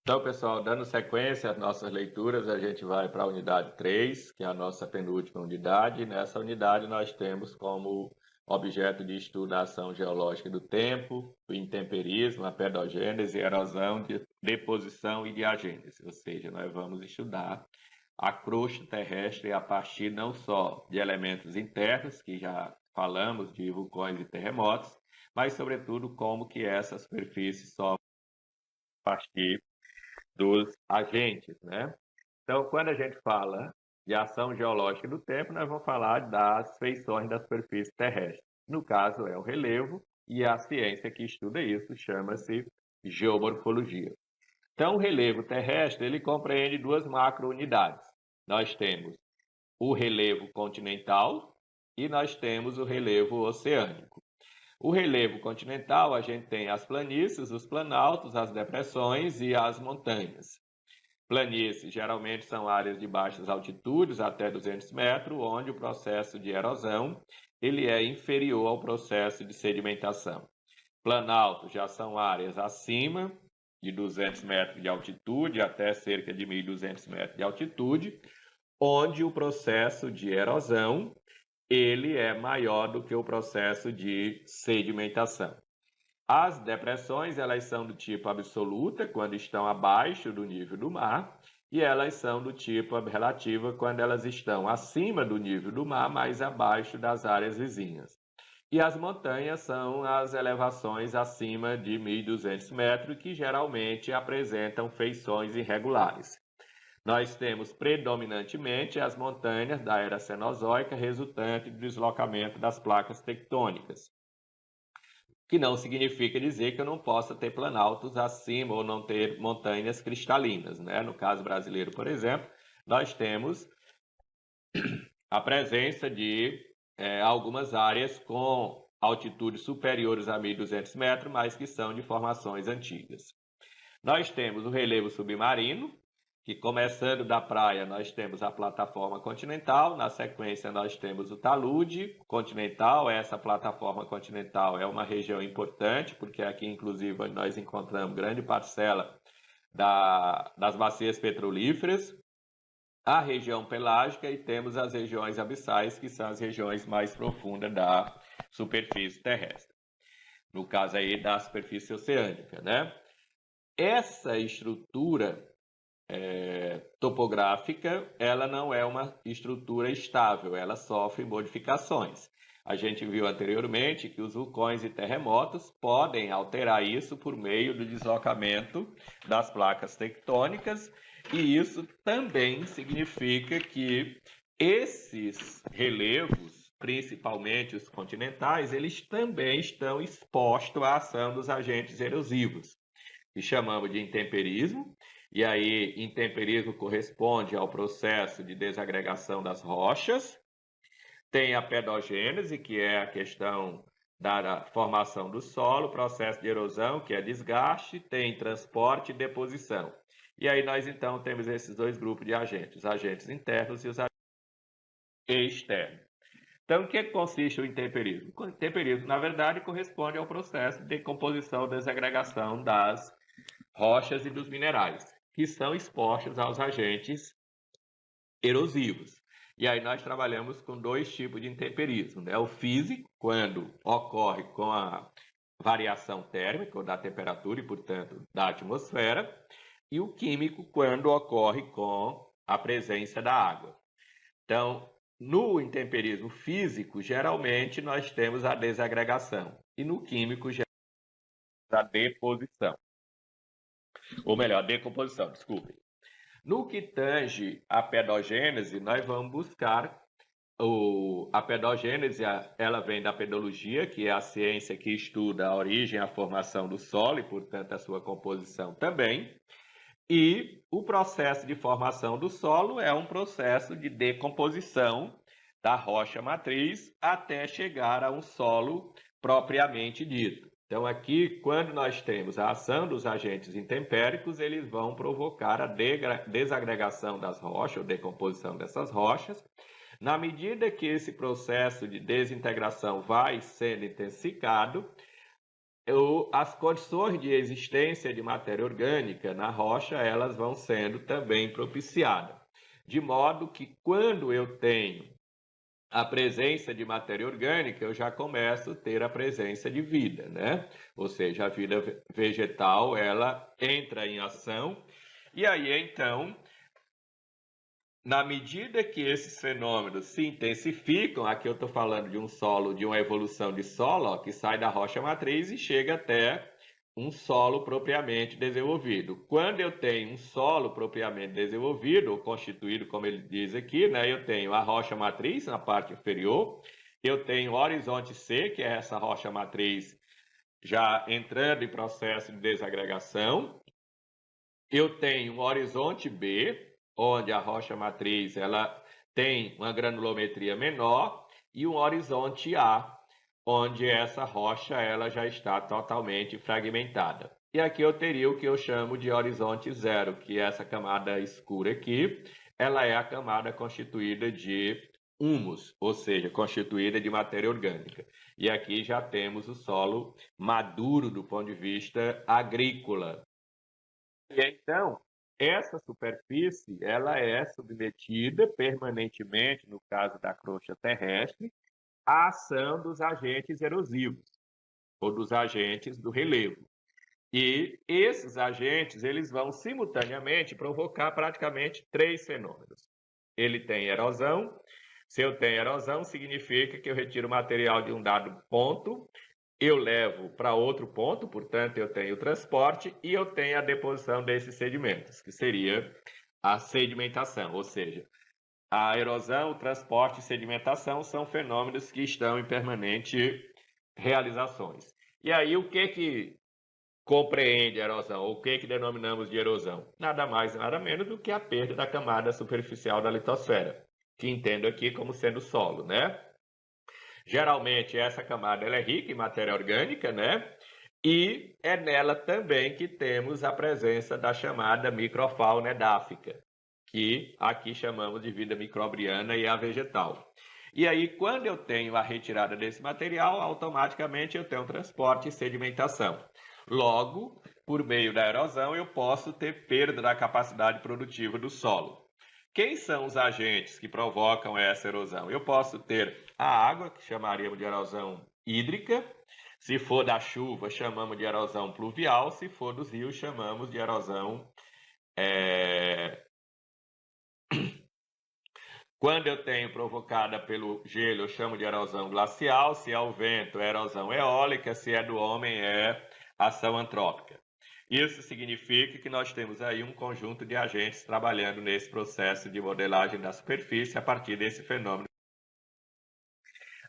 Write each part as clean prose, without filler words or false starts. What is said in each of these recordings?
Então, pessoal, dando sequência às nossas leituras, a gente vai para a unidade 3, que é a nossa penúltima unidade. Nessa unidade, nós temos como objeto de estudo a ação geológica do tempo, o intemperismo, a pedogênese, erosão, deposição e diagênese. Ou seja, nós vamos estudar a crosta terrestre a partir não só de elementos internos, que já falamos de vulcões e terremotos, mas, sobretudo, como que essa superfície sofre a partir dos agentes, né? Então, quando a gente fala de ação geológica do tempo, nós vamos falar das feições da superfície terrestre. No caso, é o relevo, e a ciência que estuda isso chama-se geomorfologia. Então, o relevo terrestre ele compreende duas macrounidades. Nós temos o relevo continental e nós temos o relevo oceânico. O relevo continental, a gente tem as planícies, os planaltos, as depressões e as montanhas. Planícies geralmente são áreas de baixas altitudes, até 200 metros, onde o processo de erosão ele é inferior ao processo de sedimentação. Planaltos já são áreas acima de 200 metros de altitude, até cerca de 1.200 metros de altitude, onde o processo de erosão ele é maior do que o processo de sedimentação. As depressões, elas são do tipo absoluta, quando estão abaixo do nível do mar, e elas são do tipo relativa, quando elas estão acima do nível do mar, mas abaixo das áreas vizinhas. E as montanhas são as elevações acima de 1.200 metros, que geralmente apresentam feições irregulares. Nós temos predominantemente as montanhas da era Cenozoica, resultante do deslocamento das placas tectônicas, que não significa dizer que eu não possa ter planaltos acima ou não ter montanhas cristalinas, né? No caso brasileiro, por exemplo, nós temos a presença de algumas áreas com altitudes superiores a 1.200 metros, mas que são de formações antigas. Nós temos o relevo submarino, que começando da praia nós temos a plataforma continental, na sequência nós temos o talude continental. Essa plataforma continental é uma região importante, porque aqui inclusive nós encontramos grande parcela das bacias petrolíferas, a região pelágica e temos as regiões abissais, que são as regiões mais profundas da superfície terrestre, no caso aí da superfície oceânica, né? Essa estrutura topográfica, ela não é uma estrutura estável, ela sofre modificações. A gente viu anteriormente que os vulcões e terremotos podem alterar isso por meio do deslocamento das placas tectônicas, e isso também significa que esses relevos, principalmente os continentais, eles também estão expostos à ação dos agentes erosivos, que chamamos de intemperismo. E aí, intemperismo corresponde ao processo de desagregação das rochas. Tem a pedogênese, que é a questão da formação do solo, processo de erosão, que é desgaste, tem transporte e deposição. E aí nós, então, temos esses dois grupos de agentes, os agentes internos e os agentes externos. Então, o que consiste o intemperismo? O intemperismo, na verdade, corresponde ao processo de decomposição e desagregação das rochas e dos minerais, que são expostos aos agentes erosivos. E aí nós trabalhamos com dois tipos de intemperismo, né? O físico, quando ocorre com a variação térmica ou da temperatura e, portanto, da atmosfera, e o químico, quando ocorre com a presença da água. Então, no intemperismo físico, geralmente nós temos a desagregação, e no químico, geralmente, a deposição. Ou melhor, a decomposição, desculpe. No que tange a pedogênese, nós vamos buscar a pedogênese, ela vem da pedologia, que é a ciência que estuda a origem e a formação do solo e, portanto, a sua composição também. E o processo de formação do solo é um processo de decomposição da rocha matriz até chegar a um solo propriamente dito. Então, aqui, quando nós temos a ação dos agentes intempéricos, eles vão provocar a desagregação das rochas, ou decomposição dessas rochas. Na medida que esse processo de desintegração vai sendo intensificado, as condições de existência de matéria orgânica na rocha, elas vão sendo também propiciadas. De modo que quando eu tenho a presença de matéria orgânica, eu já começo a ter a presença de vida, né? Ou seja, a vida vegetal, ela entra em ação, e aí, então, na medida que esses fenômenos se intensificam, aqui eu estou falando de um solo, de uma evolução de solo, ó, que sai da rocha matriz e chega até um solo propriamente desenvolvido. Quando eu tenho um solo propriamente desenvolvido, ou constituído, como ele diz aqui, né, eu tenho a rocha matriz na parte inferior, eu tenho o horizonte C, que é essa rocha matriz já entrando em processo de desagregação. Eu tenho um horizonte B, onde a rocha matriz ela tem uma granulometria menor, e um horizonte A, onde essa rocha ela já está totalmente fragmentada. E aqui eu teria o que eu chamo de horizonte zero, que essa camada escura aqui, ela é a camada constituída de humus, ou seja, constituída de matéria orgânica. E aqui já temos o solo maduro do ponto de vista agrícola. E então, essa superfície, ela é submetida permanentemente, no caso da crosta terrestre, à ação dos agentes erosivos, ou dos agentes do relevo. E esses agentes, eles vão simultaneamente provocar praticamente 3 fenômenos. Ele tem erosão. Se eu tenho erosão, significa que eu retiro o material de um dado ponto, eu levo para outro ponto, portanto, eu tenho o transporte e eu tenho a deposição desses sedimentos, que seria a sedimentação, ou seja, a erosão, o transporte e sedimentação são fenômenos que estão em permanente realizações. E aí, o que compreende a erosão, ou o que denominamos de erosão? Nada mais, nada menos do que a perda da camada superficial da litosfera, que entendo aqui como sendo solo, né? Geralmente, essa camada ela é rica em matéria orgânica, né? E é nela também que temos a presença da chamada microfauna edáfica, que aqui chamamos de vida microbiana e a vegetal. E aí, quando eu tenho a retirada desse material, automaticamente eu tenho transporte e sedimentação. Logo, por meio da erosão, eu posso ter perda da capacidade produtiva do solo. Quem são os agentes que provocam essa erosão? Eu posso ter a água, que chamaríamos de erosão hídrica. Se for da chuva, chamamos de erosão pluvial. Se for dos rios, chamamos de erosão... Quando eu tenho provocada pelo gelo, eu chamo de erosão glacial. Se é o vento, é erosão eólica. Se é do homem, é ação antrópica. Isso significa que nós temos aí um conjunto de agentes trabalhando nesse processo de modelagem da superfície a partir desse fenômeno.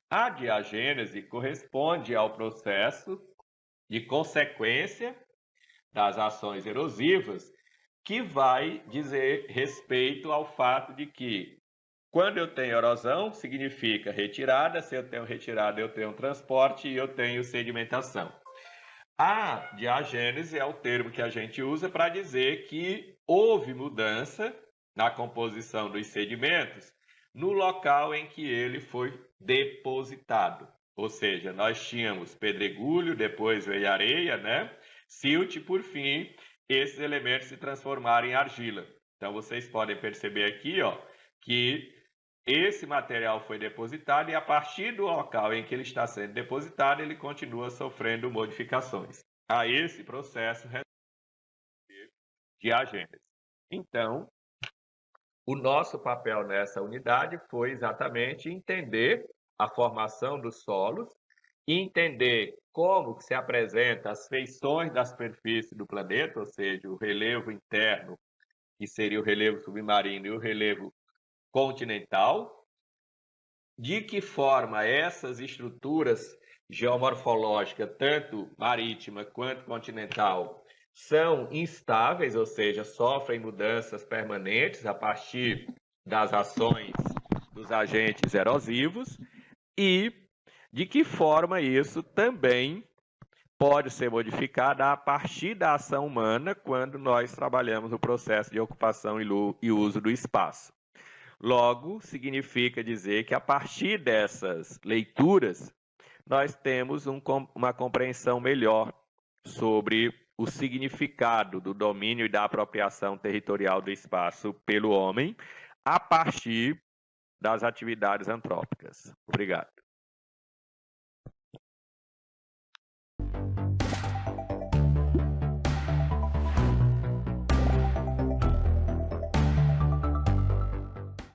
A diagênese corresponde ao processo de consequência das ações erosivas, que vai dizer respeito ao fato de que, quando eu tenho erosão, significa retirada. Se eu tenho retirada, eu tenho transporte e eu tenho sedimentação. A diagênese é o termo que a gente usa para dizer que houve mudança na composição dos sedimentos no local em que ele foi depositado. Ou seja, nós tínhamos pedregulho, depois veio areia, né? Silt, e por fim, esses elementos se transformaram em argila. Então, vocês podem perceber aqui, ó, que esse material foi depositado e, a partir do local em que ele está sendo depositado, ele continua sofrendo modificações. A esse processo de agênese. Então, o nosso papel nessa unidade foi exatamente entender a formação dos solos e entender como se apresenta as feições da superfície do planeta, ou seja, o relevo interno, que seria o relevo submarino, e o relevo continental, de que forma essas estruturas geomorfológicas, tanto marítima quanto continental, são instáveis, ou seja, sofrem mudanças permanentes a partir das ações dos agentes erosivos, e de que forma isso também pode ser modificado a partir da ação humana quando nós trabalhamos no processo de ocupação e uso do espaço. Logo, significa dizer que, a partir dessas leituras, nós temos uma compreensão melhor sobre o significado do domínio e da apropriação territorial do espaço pelo homem a partir das atividades antrópicas. Obrigado.